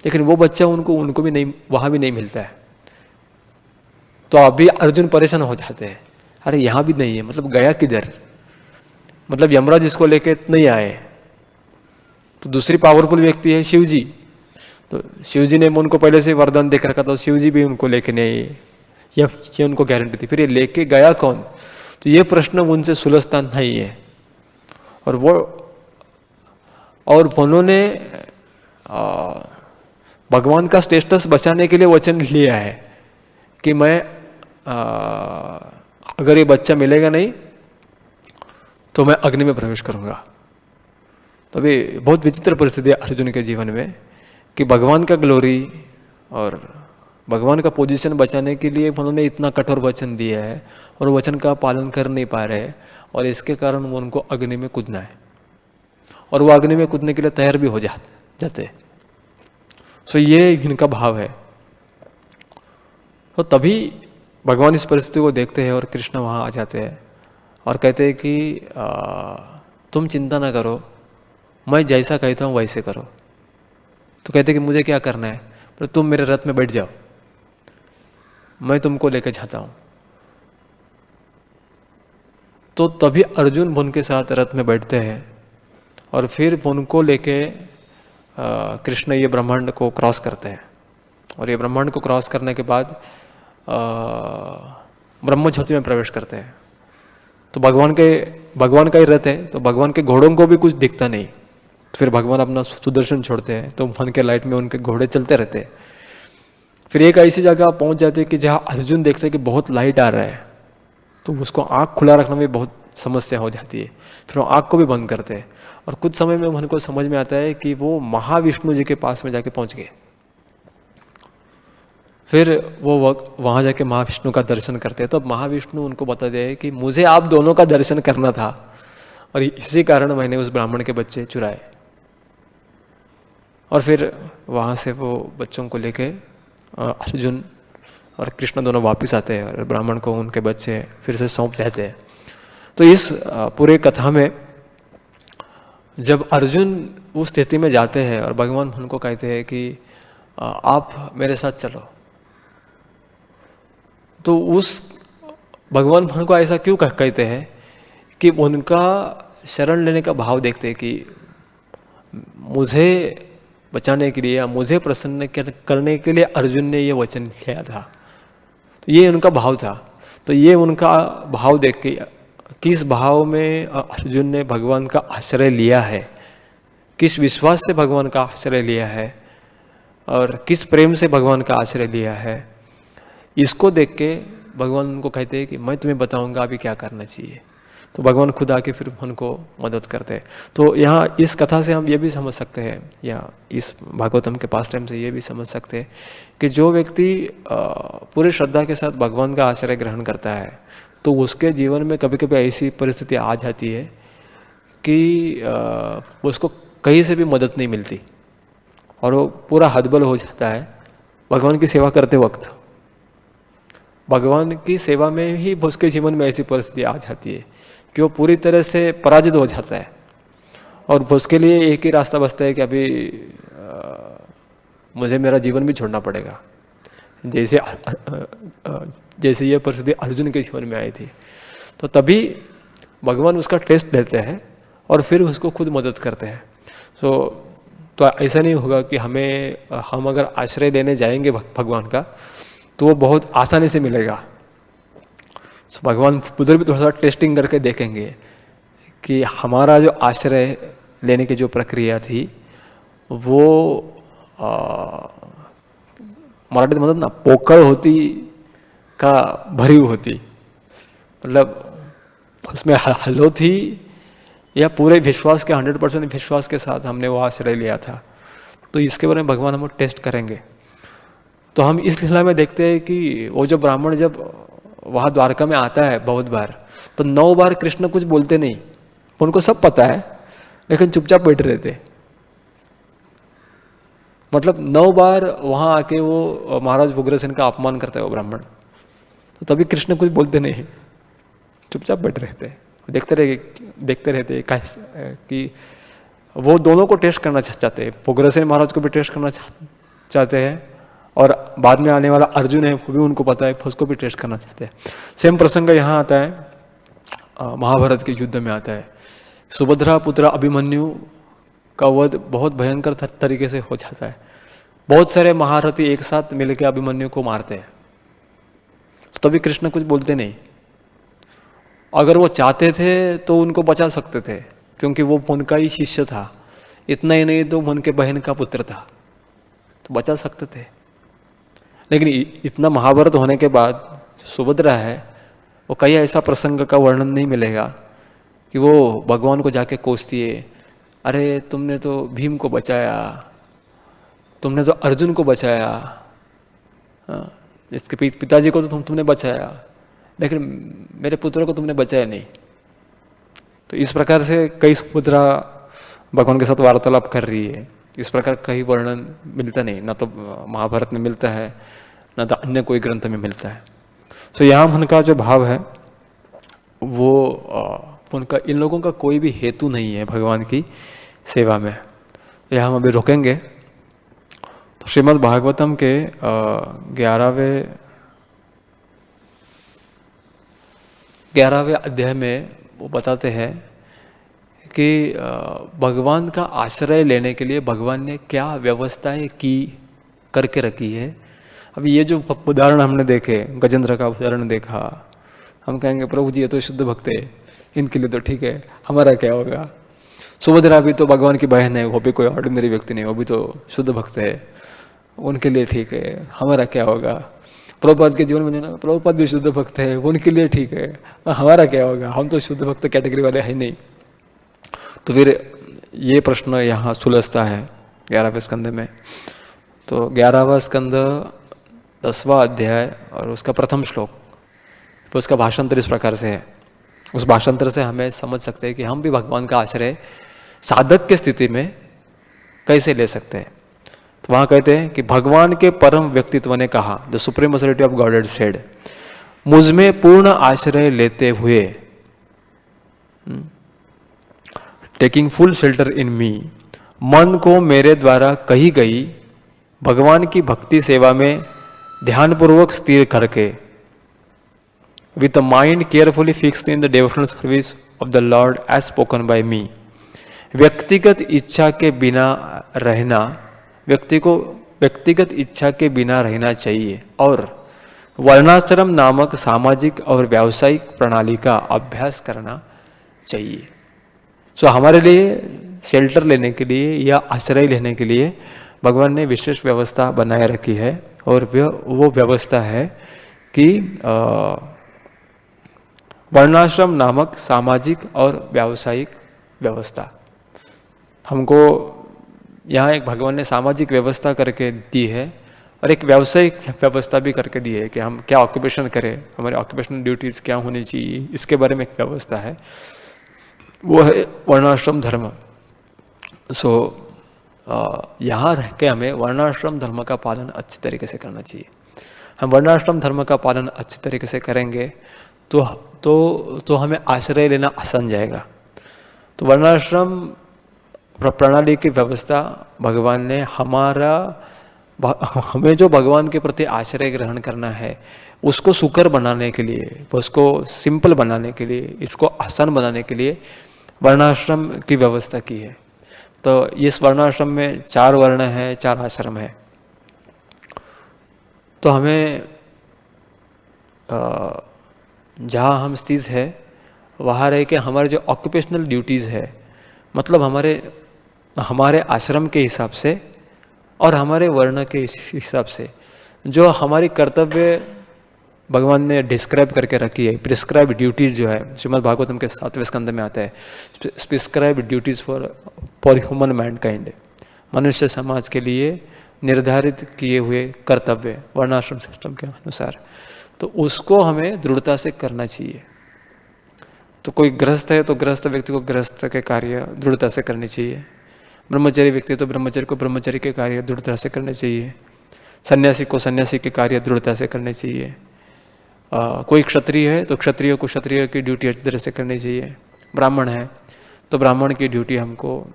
लेकिन वो बच्चा उनको भी नहीं, वहाँ भी नहीं मिलता है। तो अभी अर्जुन परेशान हो जाते हैं, अरे यहाँ भी नहीं है, मतलब गया किधर, मतलब यमराज इसको लेके नहीं आए। तो दूसरी पावरफुल व्यक्ति है शिव जी। तो शिव जी ने उनको पहले से वरदान देख रखा था, तो शिव जी भी उनको लेके नहीं आए, ये उनको गारंटी थी। फिर ये लेके गया कौन, तो ये प्रश्न उनसे सुलझता नहीं है। और उन्होंने भगवान का स्टेटस बचाने के लिए वचन लिया है कि मैं अगर ये बच्चा मिलेगा नहीं तो मैं अग्नि में प्रवेश करूंगा। तो अभी बहुत विचित्र परिस्थिति है अर्जुन के जीवन में कि भगवान का ग्लोरी और भगवान का पोजीशन बचाने के लिए उन्होंने इतना कठोर वचन दिया है और वचन का पालन कर नहीं पा रहे, और इसके कारण उनको अग्नि में कूदना है, और वो अग्नि में कूदने के लिए तैयार भी हो जाते। सो ये इनका भाव है। तो तभी भगवान इस परिस्थिति को देखते हैं और कृष्ण वहाँ आ जाते हैं और कहते हैं कि तुम चिंता ना करो, मैं जैसा कहता हूँ वैसे करो। तो कहते हैं कि मुझे क्या करना है, पर तुम मेरे रथ में बैठ जाओ, मैं तुमको लेकर जाता हूँ। तो तभी अर्जुन उनके साथ रथ में बैठते हैं और फिर उनको लेके कृष्ण ये ब्रह्मांड को क्रॉस करते हैं, और ये ब्रह्मांड को क्रॉस करने के बाद ब्रह्मज्योति में प्रवेश करते हैं। तो भगवान का ही रथ है, तो भगवान के घोड़ों को भी कुछ दिखता नहीं। तो फिर भगवान अपना सुदर्शन छोड़ते हैं, तो वन के लाइट में उनके घोड़े चलते रहते हैं। फिर एक ऐसी जगह पहुंच जाते हैं कि जहाँ अर्जुन देखते हैं कि बहुत लाइट आ रहा है, तो उसको आँख खुला रखना भी बहुत समस्या हो जाती है। फिर वो आँख को भी बंद करते हैं, और कुछ समय में उनको समझ में आता है कि वो महाविष्णु जी के पास में जाके पहुंच गए। फिर वो वहाँ जाके महाविष्णु का दर्शन करते हैं। तो महाविष्णु उनको बता दिया है कि मुझे आप दोनों का दर्शन करना था, और इसी कारण मैंने उस ब्राह्मण के बच्चे चुराए। और फिर वहाँ से वो बच्चों को लेके अर्जुन और कृष्ण दोनों वापस आते हैं और ब्राह्मण को उनके बच्चे फिर से सौंप देते हैं। तो इस पूरे कथा में जब अर्जुन उस स्थिति में जाते हैं और भगवान उनको कहते हैं कि आप मेरे साथ चलो, तो उस भगवान उनको ऐसा क्यों कहते हैं कि उनका शरण लेने का भाव देखते हैं कि मुझे बचाने के लिए या मुझे प्रसन्न करने के लिए अर्जुन ने ये वचन लिया था। तो ये उनका भाव था। तो ये उनका भाव देख के किस भाव में अर्जुन ने भगवान का आश्रय लिया है, किस विश्वास से भगवान का आश्रय लिया है और किस प्रेम से भगवान का आश्रय लिया है, इसको देख के भगवान उनको कहते हैं कि मैं तुम्हें बताऊंगा अभी क्या करना चाहिए। तो भगवान खुद आके फिर मन को मदद करते हैं। तो यहाँ इस कथा से हम ये भी समझ सकते हैं, या इस भागवतम के पास टाइम से ये भी समझ सकते हैं कि जो व्यक्ति पूरी श्रद्धा के साथ भगवान का आश्रय ग्रहण करता है, तो उसके जीवन में कभी कभी ऐसी परिस्थिति आ जाती है कि उसको कहीं से भी मदद नहीं मिलती और वो पूरा हतबल हो जाता है भगवान की सेवा करते वक्त। भगवान की सेवा में ही उसके जीवन में ऐसी परिस्थिति आ जाती है कि वो पूरी तरह से पराजित हो जाता है और उसके लिए एक ही रास्ता बचता है कि अभी मुझे मेरा जीवन भी छोड़ना पड़ेगा। जैसे ये परिस्थिति अर्जुन के जीवन में आई थी, तो तभी भगवान उसका टेस्ट लेते हैं और फिर उसको खुद मदद करते हैं। तो ऐसा नहीं होगा कि हम अगर आश्रय लेने जाएंगे भगवान का तो वो बहुत आसानी से मिलेगा। तो भगवान उधर भी थोड़ा सा टेस्टिंग करके देखेंगे कि हमारा जो आश्रय लेने की जो प्रक्रिया थी वो मराठी में मतलब ना पोकळ होती का भरीव होती, मतलब उसमें हलो थी या पूरे विश्वास के 100% विश्वास के साथ हमने वो आश्रय लिया था। तो इसके बारे में भगवान हम टेस्ट करेंगे। तो हम इस लीला में देखते हैं कि वो जो ब्राह्मण जब वहाँ द्वारका में आता है बहुत बार, तो 9 बार कृष्ण कुछ बोलते नहीं, उनको सब पता है लेकिन चुपचाप बैठे रहते। मतलब 9 बार वहाँ आके वो महाराज उग्रसेन का अपमान करता है वो ब्राह्मण, तो तभी कृष्ण कुछ बोलते नहीं, चुपचाप बैठे रहते, देखते रहते कि वो दोनों को टेस्ट करना चाहते हैं। उग्रसेन महाराज को भी टेस्ट करना चाहते हैं और बाद में आने वाला अर्जुन है वो भी उनको पता है, उसको भी टेस्ट करना चाहते हैं। सेम प्रसंग यहाँ आता है, महाभारत के युद्ध में आता है। सुभद्रा पुत्र अभिमन्यु का वध बहुत भयंकर तरीके से हो जाता है। बहुत सारे महारथी एक साथ मिलकर अभिमन्यु को मारते हैं, तभी कृष्ण कुछ बोलते नहीं। अगर वो चाहते थे तो उनको बचा सकते थे, क्योंकि वो उनका ही शिष्य था। इतना ही नहीं तो उनके बहन का पुत्र था, तो बचा सकते थे। लेकिन इतना महाभारत होने के बाद सुभद्रा है, वो कहीं ऐसा प्रसंग का वर्णन नहीं मिलेगा कि वो भगवान को जाके कोसती है, अरे तुमने तो भीम को बचाया, तुमने तो अर्जुन को बचाया, इसके पिताजी को तो तुमने बचाया, लेकिन मेरे पुत्र को तुमने बचाया नहीं। तो इस प्रकार से कई सुभद्रा भगवान के साथ वार्तालाप कर रही है। इस प्रकार कहीं वर्णन मिलता नहीं, ना तो महाभारत में मिलता है ना तो अन्य कोई ग्रंथ में मिलता है। तो यहाँ उनका जो भाव है वो उनका, इन लोगों का कोई भी हेतु नहीं है भगवान की सेवा में। यहाँ हम अभी रुकेंगे। तो श्रीमद् भागवतम के 11वें अध्याय में वो बताते हैं कि भगवान का आश्रय लेने के लिए भगवान ने क्या व्यवस्थाएं की करके रखी है। अभी ये जो उदाहरण हमने देखे, गजेंद्र का उदाहरण देखा, हम कहेंगे प्रभु जी ये तो शुद्ध भक्त है, इनके लिए तो ठीक है, हमारा क्या होगा। सुभद्रा भी तो भगवान की बहन है, वो भी कोई ऑर्डिनरी व्यक्ति नहीं, वो भी तो शुद्ध भक्त है, उनके लिए ठीक है, हमारा क्या होगा। प्रभुपाद के जीवन में ना, प्रभुपाद भी शुद्ध भक्त है, उनके लिए ठीक है, हमारा क्या होगा, हम तो शुद्ध भक्त कैटेगरी वाले हैं नहीं। तो फिर ये प्रश्न यहाँ सुलझता है 11वें स्कंद में। तो 11वां स्कंद 10वां अध्याय और उसका प्रथम श्लोक, तो उसका भाषांतर इस प्रकार से है। उस भाषांतर से हमें समझ सकते हैं कि हम भी भगवान का आश्रय साधक की स्थिति में कैसे ले सकते हैं। तो वहाँ कहते हैं कि भगवान के परम व्यक्तित्व ने कहा, the supreme personality of godhead said, मुझ में पूर्ण आश्रय लेते हुए, टेकिंग फुल शेल्टर इन मी, मन को मेरे द्वारा कही गई भगवान की भक्ति सेवा में ध्यानपूर्वक स्थिर करके, with the mind carefully fixed in the devotional service of the Lord as spoken by me, व्यक्तिगत इच्छा के बिना रहना, व्यक्ति को व्यक्तिगत इच्छा के बिना रहना चाहिए और वर्णाश्रम नामक सामाजिक और व्यावसायिक प्रणाली का अभ्यास करना चाहिए। सो हमारे लिए शेल्टर लेने के लिए या आश्रय लेने के लिए भगवान ने विशेष व्यवस्था बनाए रखी है, और वो व्यवस्था है कि वर्णाश्रम नामक सामाजिक और व्यावसायिक व्यवस्था। हमको यहाँ एक भगवान ने सामाजिक व्यवस्था करके दी है और एक व्यावसायिक व्यवस्था भी करके दी है कि हम क्या ऑक्यूपेशन करें, हमारे ऑक्यूपेशनल ड्यूटीज़ क्या होनी चाहिए, इसके बारे में एक व्यवस्था है, वो है वर्णाश्रम धर्म। सो यहाँ रह के हमें वर्णाश्रम धर्म का पालन अच्छी तरीके से करना चाहिए। हम वर्णाश्रम धर्म का पालन अच्छी तरीके से करेंगे तो हमें आश्रय लेना आसान जाएगा। तो वर्णाश्रम प्रणाली की व्यवस्था भगवान ने हमें जो भगवान के प्रति आश्रय ग्रहण करना है उसको सुकर बनाने के लिए, उसको सिंपल बनाने के लिए, इसको आसान बनाने के लिए वर्णाश्रम की व्यवस्था की है। तो इस वर्णाश्रम में 4 वर्ण है, 4 आश्रम है। तो हमें जहाँ हम स्थित है वहाँ रह के हमारे जो ऑक्यूपेशनल ड्यूटीज़ है, मतलब हमारे आश्रम के हिसाब से और हमारे वर्ण के हिसाब से जो हमारी कर्तव्य भगवान ने डिस्क्राइब करके रखी है, प्रिस्क्राइब ड्यूटीज़ जो है, श्रीमद् भागवतम के 7वें स्कंद में आता है, prescribe duties for human Mankind, मनुष्य समाज के लिए निर्धारित किए हुए कर्तव्य वर्णाश्रम सिस्टम के अनुसार, तो उसको हमें दृढ़ता से करना चाहिए। तो कोई गृहस्थ है तो गृहस्थ व्यक्ति को गृहस्थ के कार्य दृढ़ता से करने चाहिए, ब्रह्मचारी व्यक्ति तो ब्रह्मचारी को ब्रह्मचारी के कार्य दृढ़ता से करने चाहिए, सन्यासी को सन्यासी के कार्य दृढ़ता से करने चाहिए, कोई क्षत्रिय है तो क्षत्रिय को क्षत्रिय की ड्यूटी अच्छी तरह से करनी चाहिए, ब्राह्मण है तो ब्राह्मण की ड्यूटी हमको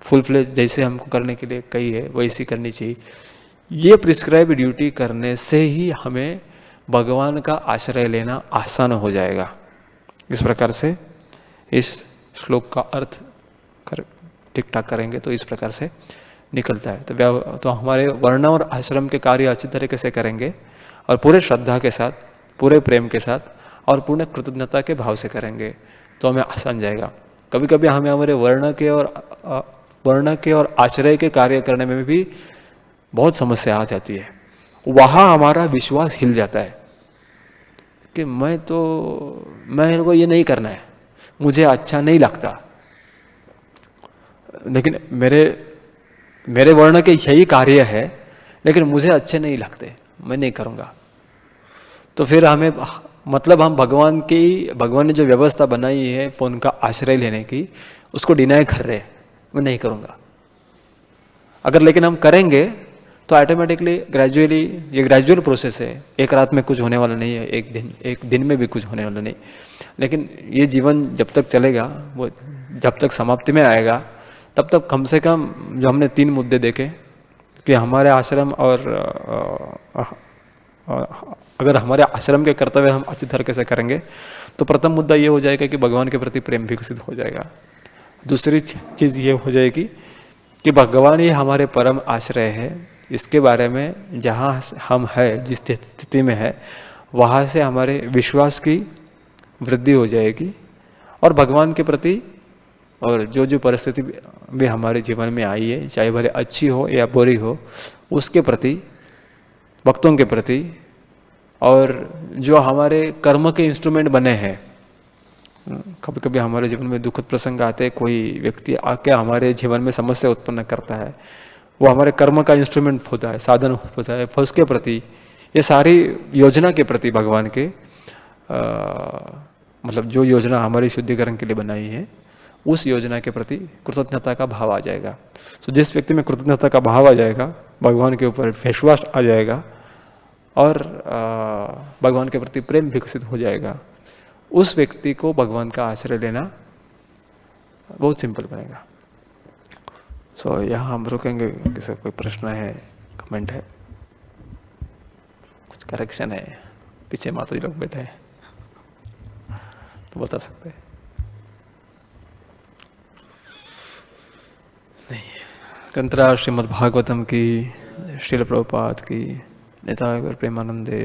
फुल फ्लेज जैसे हमको करने के लिए कही है वैसी करनी चाहिए। ये प्रिस्क्राइब ड्यूटी करने से ही हमें भगवान का आश्रय लेना आसान हो जाएगा। इस प्रकार से इस श्लोक का अर्थ ठीक ठाक करेंगे तो इस प्रकार से निकलता है। तो हमारे वर्ण और आश्रम के कार्य अच्छी तरीके से करेंगे और पूरे श्रद्धा के साथ, पूरे प्रेम के साथ और पूर्ण कृतज्ञता के भाव से करेंगे तो हमें आसान जाएगा। कभी कभी हमें हमारे वर्ण के और आश्रय के कार्य करने में भी बहुत समस्या आ जाती है। वहाँ हमारा विश्वास हिल जाता है कि मैं को ये नहीं करना है, मुझे अच्छा नहीं लगता, लेकिन मेरे वर्ण के यही कार्य है लेकिन मुझे अच्छे नहीं लगते, मैं नहीं करूँगा। तो फिर हमें मतलब हम भगवान ने जो व्यवस्था बनाई है उनका आश्रय लेने की, उसको डिनाई कर रहे हैं, मैं नहीं करूँगा। अगर लेकिन हम करेंगे तो ऑटोमेटिकली ग्रेजुअली, ये ग्रेजुअल प्रोसेस है, एक रात में कुछ होने वाला नहीं है, एक दिन में भी कुछ होने वाला नहीं। लेकिन ये जीवन जब तक चलेगा, वो जब तक समाप्ति में आएगा, तब तक कम से कम जो हमने 3 मुद्दे देखे कि हमारे आश्रम और अगर हमारे आश्रम के कर्तव्य हम अच्छी तरीके से करेंगे तो प्रथम मुद्दा ये हो जाएगा कि भगवान के प्रति प्रेम विकसित हो जाएगा। दूसरी चीज़ ये हो जाएगी कि भगवान ही हमारे परम आश्रय है। इसके बारे में जहाँ हम है, जिस स्थिति में है, वहाँ से हमारे विश्वास की वृद्धि हो जाएगी और भगवान के प्रति और जो परिस्थिति भी हमारे जीवन में आई है, चाहे भले अच्छी हो या बुरी हो, उसके प्रति, भक्तों के प्रति और जो हमारे कर्म के इंस्ट्रूमेंट बने हैं, कभी कभी हमारे जीवन में दुखद प्रसंग आते हैं, कोई व्यक्ति आके हमारे जीवन में समस्या उत्पन्न करता है, वो हमारे कर्म का इंस्ट्रूमेंट होता है, साधन होता है, उसके प्रति, ये सारी योजना के प्रति भगवान के मतलब जो योजना हमारी शुद्धिकरण के लिए बनाई है, उस योजना के प्रति कृतज्ञता का भाव आ जाएगा। तो जिस व्यक्ति में कृतज्ञता का भाव आ जाएगा, भगवान के ऊपर विश्वास आ जाएगा और भगवान के प्रति प्रेम विकसित हो जाएगा, उस व्यक्ति को भगवान का आश्रय लेना बहुत सिंपल बनेगा। सो यहाँ हम रुकेंगे। किसी कोई प्रश्न है, कमेंट है, कुछ करेक्शन है? पीछे माता जी लोग बैठे हैं तो बता सकते हैं। नहीं, ग्रंथराज श्रीमद् भागवतम की, श्रील प्रभुपाद की, निताय गौर प्रेमानंदे।